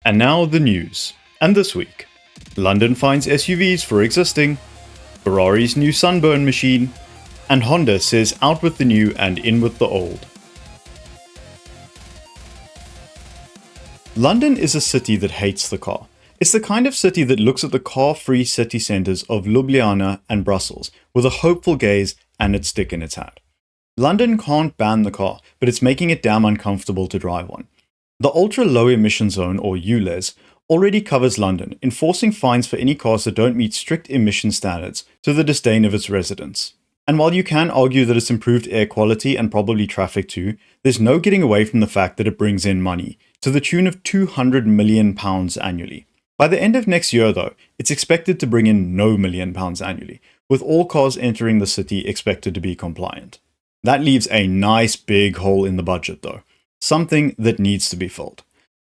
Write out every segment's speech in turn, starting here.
And now the news. And this week, London fines SUVs for existing, Ferrari's new sunburn machine, and Honda says out with the new and in with the old. London is a city that hates the car. It's the kind of city that looks at the car-free city centres of Ljubljana and Brussels with a hopeful gaze and its stick in its hand. London can't ban the car, but it's making it damn uncomfortable to drive on. The Ultra Low Emission Zone, or ULEZ, already covers London, enforcing fines for any cars that don't meet strict emission standards, to the disdain of its residents. And while you can argue that it's improved air quality and probably traffic too, there's no getting away from the fact that it brings in money, to the tune of £200 million annually. By the end of next year though, it's expected to bring in no £1 million annually, with all cars entering the city expected to be compliant. That leaves a nice big hole in the budget though. Something that needs to be filled.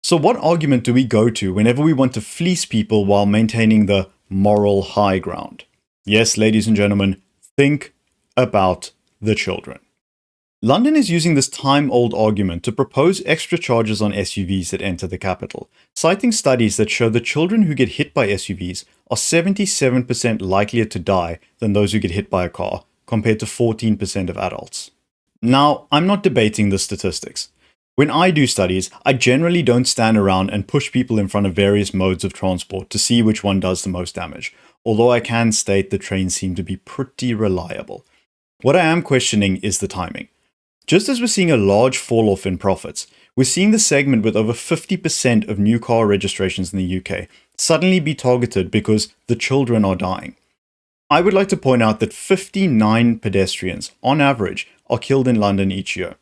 So what argument do we go to whenever we want to fleece people while maintaining the moral high ground? Yes, ladies and gentlemen, think about the children. London is using this time-old argument to propose extra charges on SUVs that enter the capital, citing studies that show that children who get hit by SUVs are 77% likelier to die than those who get hit by a car, compared to 14% of adults. Now, I'm not debating the statistics. When I do studies, I generally don't stand around and push people in front of various modes of transport to see which one does the most damage, although I can state the trains seem to be pretty reliable. What I am questioning is the timing. Just as we're seeing a large fall-off in profits, we're seeing the segment with over 50% of new car registrations in the UK suddenly be targeted because the children are dying. I would like to point out that 59 pedestrians, on average, are killed in London each year.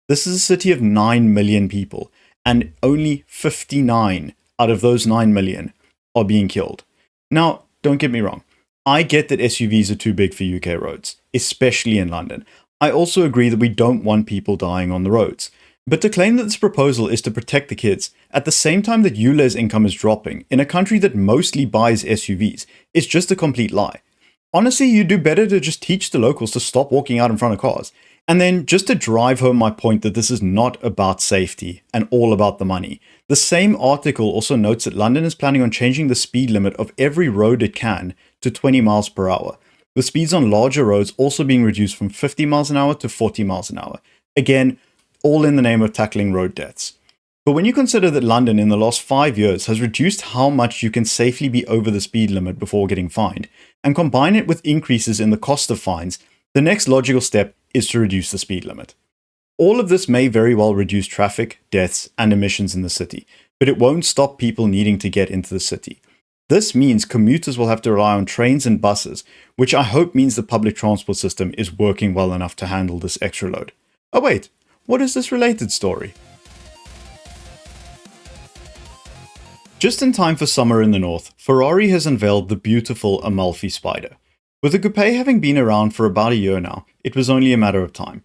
This is a city of 9 million people, and only 59 out of those 9 million are being killed. Now, don't get me wrong. I get that SUVs are too big for UK roads, especially in London. I also agree that we don't want people dying on the roads. But to claim that this proposal is to protect the kids, at the same time that ULEZ income is dropping in a country that mostly buys SUVs, is just a complete lie. Honestly, you'd do better to just teach the locals to stop walking out in front of cars. And then, just to drive home my point that this is not about safety and all about the money, the same article also notes that London is planning on changing the speed limit of every road it can to 20 miles per hour, with speeds on larger roads also being reduced from 50 miles an hour to 40 miles an hour. Again, all in the name of tackling road deaths. But when you consider that London in the last 5 years has reduced how much you can safely be over the speed limit before getting fined, and combine it with increases in the cost of fines, the next logical step is to reduce the speed limit. All of this may very well reduce traffic, deaths, and emissions in the city, but it won't stop people needing to get into the city. This means commuters will have to rely on trains and buses, which I hope means the public transport system is working well enough to handle this extra load. Oh wait, what is this related story? Just in time for summer in the north, Ferrari has unveiled the beautiful Amalfi Spider. With the coupe having been around for about a year now, it was only a matter of time.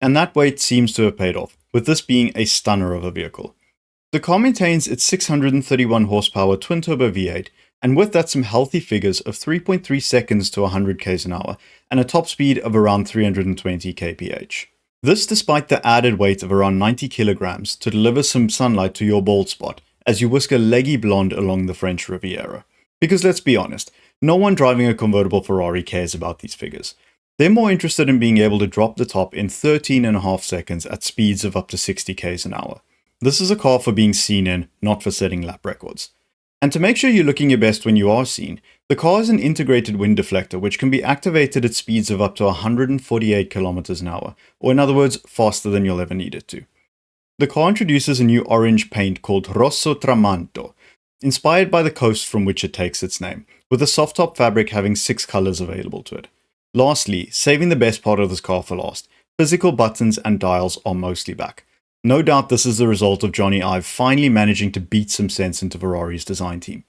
And that wait seems to have paid off, with this being a stunner of a vehicle. The car maintains its 631 horsepower twin-turbo V8, and with that some healthy figures of 3.3 seconds to 100 km an hour, and a top speed of around 320 kph. This despite the added weight of around 90 kilograms to deliver some sunlight to your bald spot, as you whisk a leggy blonde along the French Riviera. Because let's be honest, no one driving a convertible Ferrari cares about these figures. They're more interested in being able to drop the top in 13.5 seconds at speeds of up to 60 km an hour. This is a car for being seen in, not for setting lap records. And to make sure you're looking your best when you are seen, the car has an integrated wind deflector which can be activated at speeds of up to 148 km an hour, or in other words, faster than you'll ever need it to. The car introduces a new orange paint called Rosso Tramonto, inspired by the coast from which it takes its name, with the soft top fabric having 6 colors available to it. Lastly, saving the best part of this car for last, physical buttons and dials are mostly back. No doubt this is the result of Johnny Ive finally managing to beat some sense into Ferrari's design team.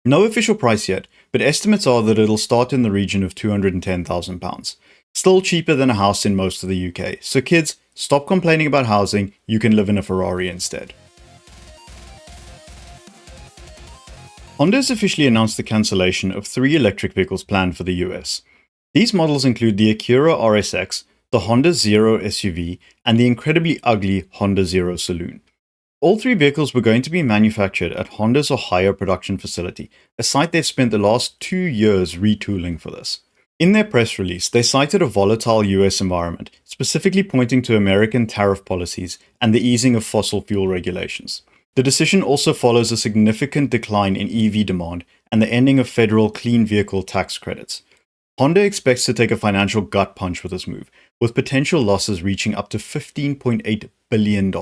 No official price yet, but estimates are that it'll start in the region of £210,000. Still cheaper than a house in most of the UK, so kids, stop complaining about housing, you can live in a Ferrari instead. Honda has officially announced the cancellation of 3 electric vehicles planned for the US. These models include the Acura RSX, the Honda Zero SUV, and the incredibly ugly Honda Zero Saloon. All three vehicles were going to be manufactured at Honda's Ohio production facility, a site they've spent the last 2 years retooling for this. In their press release, they cited a volatile US environment, specifically pointing to American tariff policies and the easing of fossil fuel regulations. The decision also follows a significant decline in EV demand and the ending of federal clean vehicle tax credits. Honda expects to take a financial gut punch with this move, with potential losses reaching up to $15.8 billion.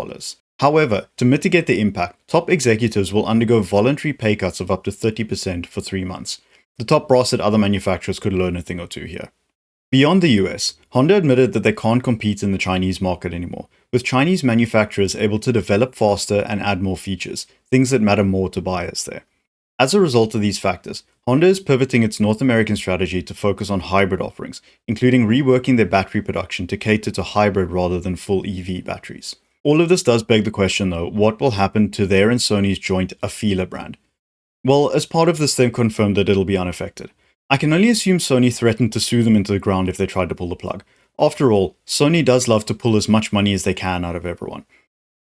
However, to mitigate the impact, top executives will undergo voluntary pay cuts of up to 30% for 3 months. The top brass at other manufacturers could learn a thing or two here. Beyond the US, Honda admitted that they can't compete in the Chinese market anymore, with Chinese manufacturers able to develop faster and add more features, things that matter more to buyers there. As a result of these factors, Honda is pivoting its North American strategy to focus on hybrid offerings, including reworking their battery production to cater to hybrid rather than full EV batteries. All of this does beg the question though, what will happen to their and Sony's joint Afeela brand? Well, as part of this they've confirmed that it'll be unaffected. I can only assume Sony threatened to sue them into the ground if they tried to pull the plug. After all, Sony does love to pull as much money as they can out of everyone.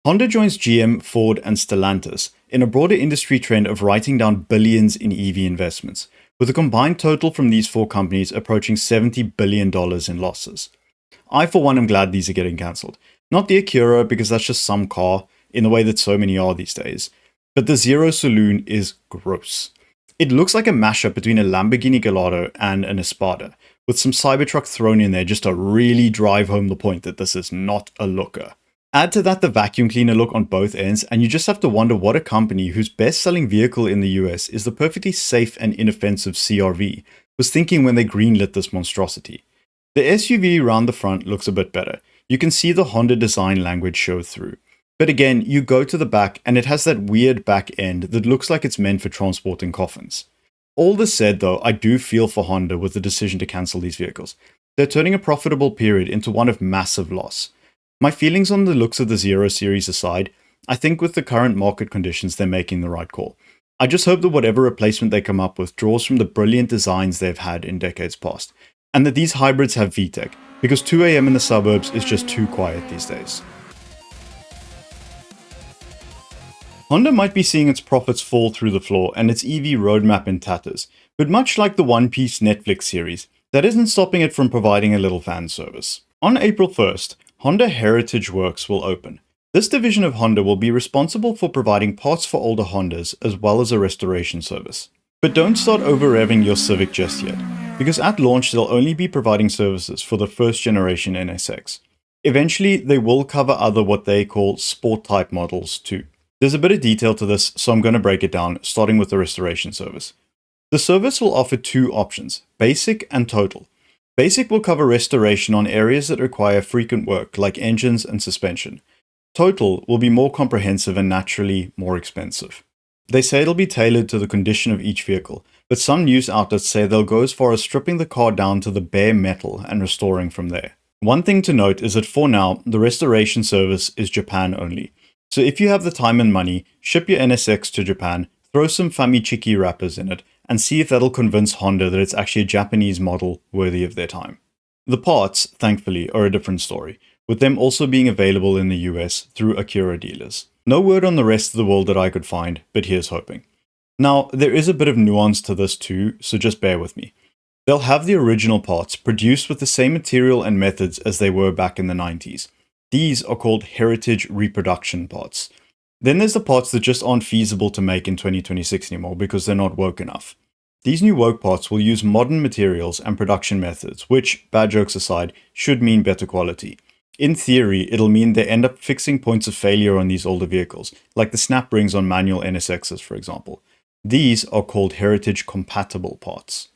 Honda joins GM, Ford, and Stellantis in a broader industry trend of writing down billions in EV investments, with a combined total from these 4 companies approaching $70 billion in losses. I for one am glad these are getting cancelled. Not the Acura, because that's just some car, in the way that so many are these days, but the Zero Saloon is gross. It looks like a mashup between a Lamborghini Gallardo and an Espada, with some Cybertruck thrown in there just to really drive home the point that this is not a looker. Add to that the vacuum cleaner look on both ends, and you just have to wonder what a company whose best-selling vehicle in the US is the perfectly safe and inoffensive CR-V was thinking when they greenlit this monstrosity. The SUV around the front looks a bit better. You can see the Honda design language show through. But again, you go to the back and it has that weird back end that looks like it's meant for transporting coffins. All this said though, I do feel for Honda with the decision to cancel these vehicles. They're turning a profitable period into one of massive loss. My feelings on the looks of the Zero series aside, I think with the current market conditions they're making the right call. I just hope that whatever replacement they come up with draws from the brilliant designs they've had in decades past, and that these hybrids have VTEC, because 2 AM in the suburbs is just too quiet these days. Honda might be seeing its profits fall through the floor and its EV roadmap in tatters, but much like the One Piece Netflix series, that isn't stopping it from providing a little fan service. On April 1st, Honda Heritage Works will open. This division of Honda will be responsible for providing parts for older Hondas as well as a restoration service. But don't start over-revving your Civic just yet, because at launch they'll only be providing services for the first generation NSX. Eventually, they will cover other what they call sport-type models too. There's a bit of detail to this, so I'm going to break it down, starting with the restoration service. The service will offer 2 options, Basic and Total. Basic will cover restoration on areas that require frequent work, like engines and suspension. Total will be more comprehensive and naturally more expensive. They say it'll be tailored to the condition of each vehicle, but some news outlets say they'll go as far as stripping the car down to the bare metal and restoring from there. One thing to note is that for now, the restoration service is Japan only. So if you have the time and money, ship your NSX to Japan, throw some Famichiki wrappers in it, and see if that'll convince Honda that it's actually a Japanese model worthy of their time. The parts, thankfully, are a different story, with them also being available in the US through Acura dealers. No word on the rest of the world that I could find, but here's hoping. Now, there is a bit of nuance to this too, so just bear with me. They'll have the original parts produced with the same material and methods as they were back in the 90s. These are called heritage reproduction parts. Then there's the parts that just aren't feasible to make in 2026 anymore because they're not woke enough. These new woke parts will use modern materials and production methods, which, bad jokes aside, should mean better quality. In theory, it'll mean they end up fixing points of failure on these older vehicles, like the snap rings on manual NSXs, for example. These are called heritage compatible parts.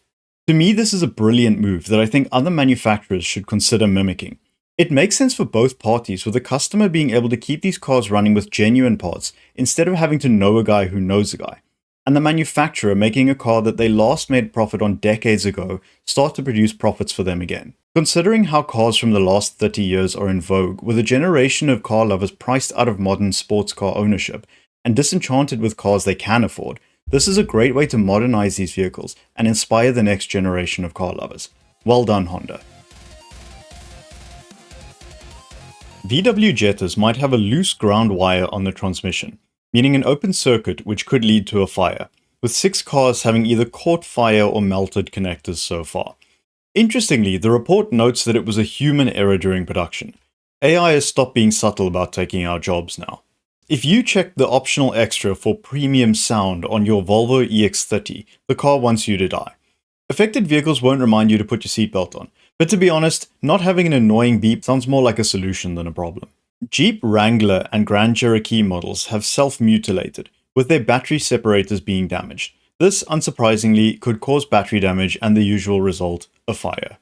To me, this is a brilliant move that I think other manufacturers should consider mimicking. It makes sense for both parties, with the customer being able to keep these cars running with genuine parts instead of having to know a guy who knows a guy, and the manufacturer making a car that they last made profit on decades ago start to produce profits for them again. Considering how cars from the last 30 years are in vogue, with a generation of car lovers priced out of modern sports car ownership and disenchanted with cars they can afford, this is a great way to modernize these vehicles and inspire the next generation of car lovers. Well done, Honda. VW Jettas might have a loose ground wire on the transmission, meaning an open circuit which could lead to a fire, with 6 cars having either caught fire or melted connectors so far. Interestingly, the report notes that it was a human error during production. AI has stopped being subtle about taking our jobs now. If you check the optional extra for premium sound on your Volvo EX30, the car wants you to die. Affected vehicles won't remind you to put your seatbelt on, but to be honest, not having an annoying beep sounds more like a solution than a problem. Jeep Wrangler and Grand Cherokee models have self-mutilated, with their battery separators being damaged. This, unsurprisingly, could cause battery damage and the usual result, a fire.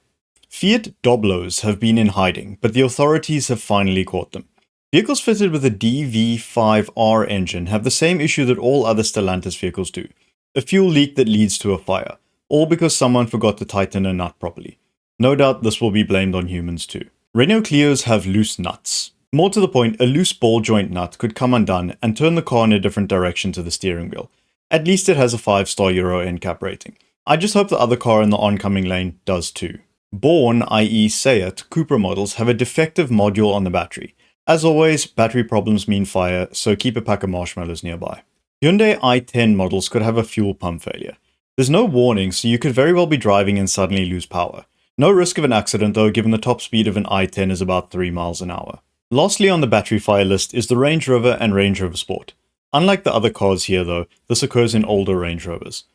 Fiat Doblos have been in hiding, but the authorities have finally caught them. Vehicles fitted with a DV5R engine have the same issue that all other Stellantis vehicles do, a fuel leak that leads to a fire, all because someone forgot to tighten a nut properly. No doubt this will be blamed on humans too. Renault Clios have loose nuts. More to the point, a loose ball joint nut could come undone and turn the car in a different direction to the steering wheel. At least it has a 5-star Euro NCAP rating. I just hope the other car in the oncoming lane does too. Born, i.e. Seat, Cupra models have a defective module on the battery. As always, battery problems mean fire, so keep a pack of marshmallows nearby. Hyundai i10 models could have a fuel pump failure. There's no warning, so you could very well be driving and suddenly lose power. No risk of an accident though, given the top speed of an i10 is about 3 miles an hour. Lastly on the battery fire list is the Range Rover and Range Rover Sport. Unlike the other cars here though, this occurs in older Range Rovers.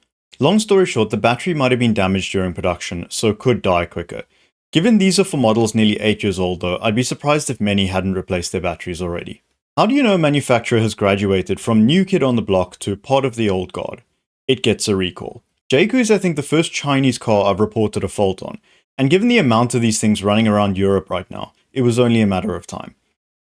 Long story short, the battery might have been damaged during production, so could die quicker. Given these are for models nearly 8 years old though, I'd be surprised if many hadn't replaced their batteries already. How do you know a manufacturer has graduated from new kid on the block to part of the old guard? It gets a recall. Jayco is I think the first Chinese car I've reported a fault on, and given the amount of these things running around Europe right now, it was only a matter of time.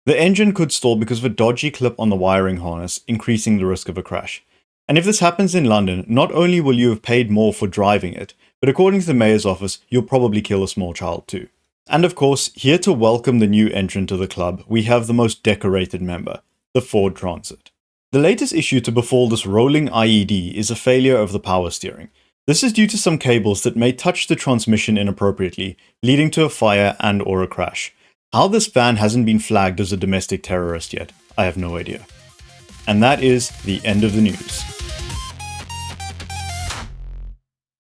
The engine could stall because of a dodgy clip on the wiring harness, increasing the risk of a crash. And if this happens in London, not only will you have paid more for driving it, but according to the mayor's office, you'll probably kill a small child too. And of course, here to welcome the new entrant to the club, we have the most decorated member, the Ford Transit. The latest issue to befall this rolling IED is a failure of the power steering. This is due to some cables that may touch the transmission inappropriately, leading to a fire and or a crash. How this van hasn't been flagged as a domestic terrorist yet, I have no idea. And that is the end of the news.